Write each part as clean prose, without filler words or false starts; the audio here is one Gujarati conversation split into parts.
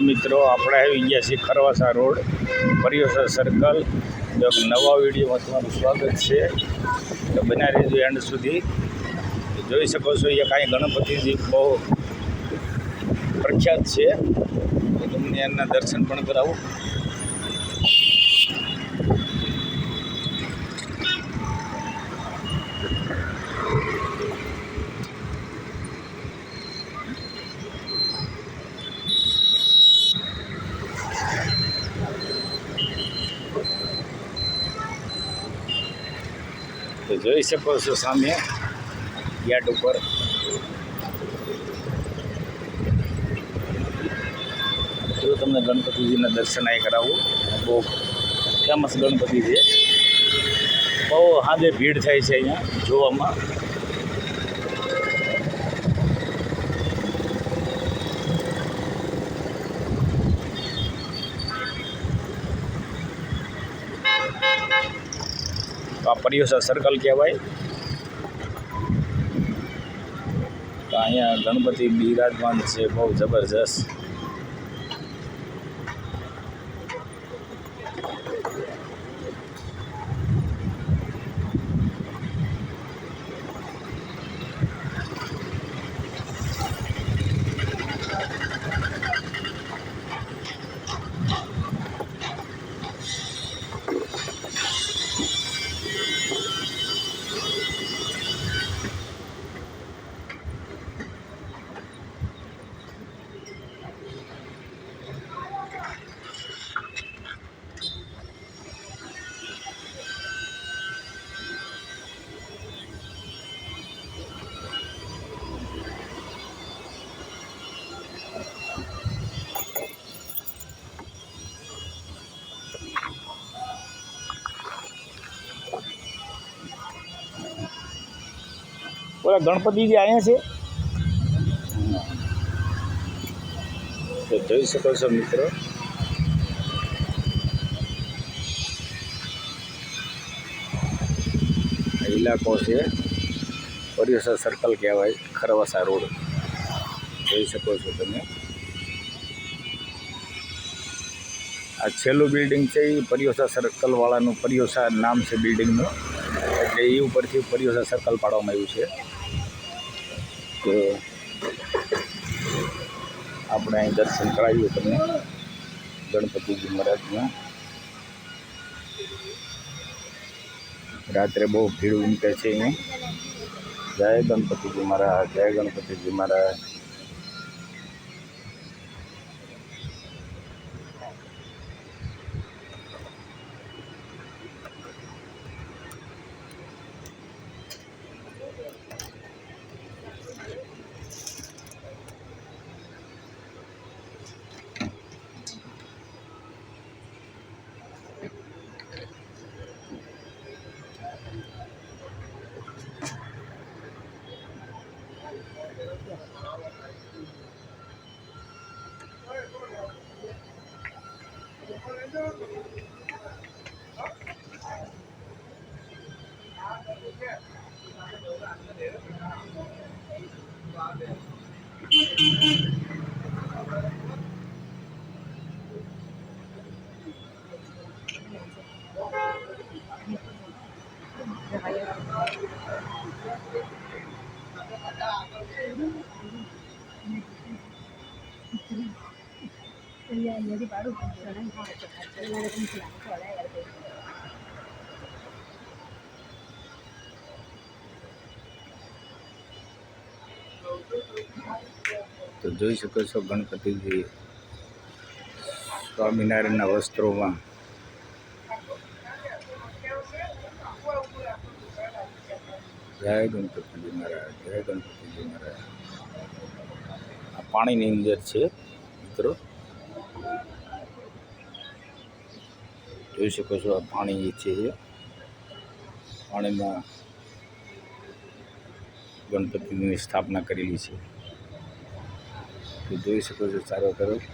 મિત્રો, આપણે આવી ગયા છીએ ખરવાસા રોડ પરિયોસા સર્કલ. એક નવા વિડીયોમાં તમારું સ્વાગત છે. તો બના રહેજો એન્ડ સુધી. જોઈ શકો છો એ કાંઈ ગણપતિજી બહુ પ્રખ્યાત છે. તમને એના દર્શન પણ કરાવું. તો જોઈ શકો છો સામે ગેટ ઉપર જો તમને ગણપતિજીના દર્શન અહીં કરાવું. બહુ ફેમસ ગણપતિ છે. બહુ સાંજે ભીડ થાય છે અહીંયા જોવામાં. આ પરિયોસા સર્કલ કહેવાય. તો અહીંયા ગણપતિ બિરાજમાન છે બહુ જબરજસ્ત. ઓલા ગણપતિજી અહીંયા છે. તો જોઈ શકો છો મિત્રો, આ ઇલાકો છે પરિયોસા સર્કલ કહેવાય, ખરવાસા રોડ. જોઈ શકો છો તમે. આ છેલ્લું બિલ્ડિંગ છે એ પરિયોસા સર્કલવાળાનું પરિયોસા નામ છે બિલ્ડિંગનું, એટલે એ ઉપરથી પરિયોસા સર્કલ પાડવામાં આવ્યું છે. તો આપણે અહીં દર્શન કરાવ્યું તમને ગણપતિજી મહારાજના. રાત્રે બહુ ભીડ ઉમટે છે અહીંયા. જય ગણપતિજી મહારાજ, જય ગણપતિજી મહારાજ. તો જોઈ શકો છો ગણપતિજી સ્વામિનારાયણના વસ્ત્રોમાં. જય ગણપતિજી મહારાજ, જય ગણપતિજી મહારાજ. આ પાણીની અંદર છે મિત્રો, જોઈ શકો છો. આ પાણી છે, પાણીમાં ગણપતિની સ્થાપના કરેલી છે. તો જોઈ શકો છો ચારો તરફ.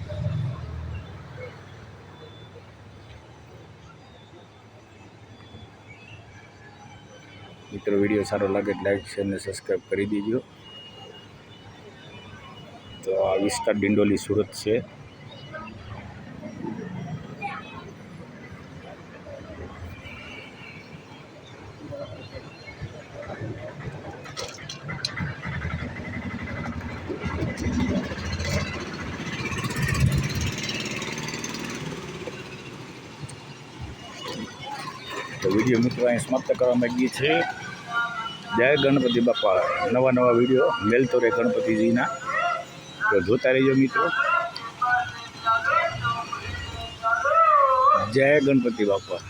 મિત્રો, વિડીયો સારો લાગે લાઈક શેર અને સબસ્ક્રાઈબ કરી દેજો. તો આ વિસ્તાર ડિંડોલી સુરત છે. વિડીયો મિત્રો અહીં સમાપ્ત કરવા માંગીએ છીએ. જય ગણપતિ બાપા. નવા વિડીયો મેલતો રહે ગણપતિજીના, તો જોતા રહેજો મિત્રો. જય ગણપતિ બાપા.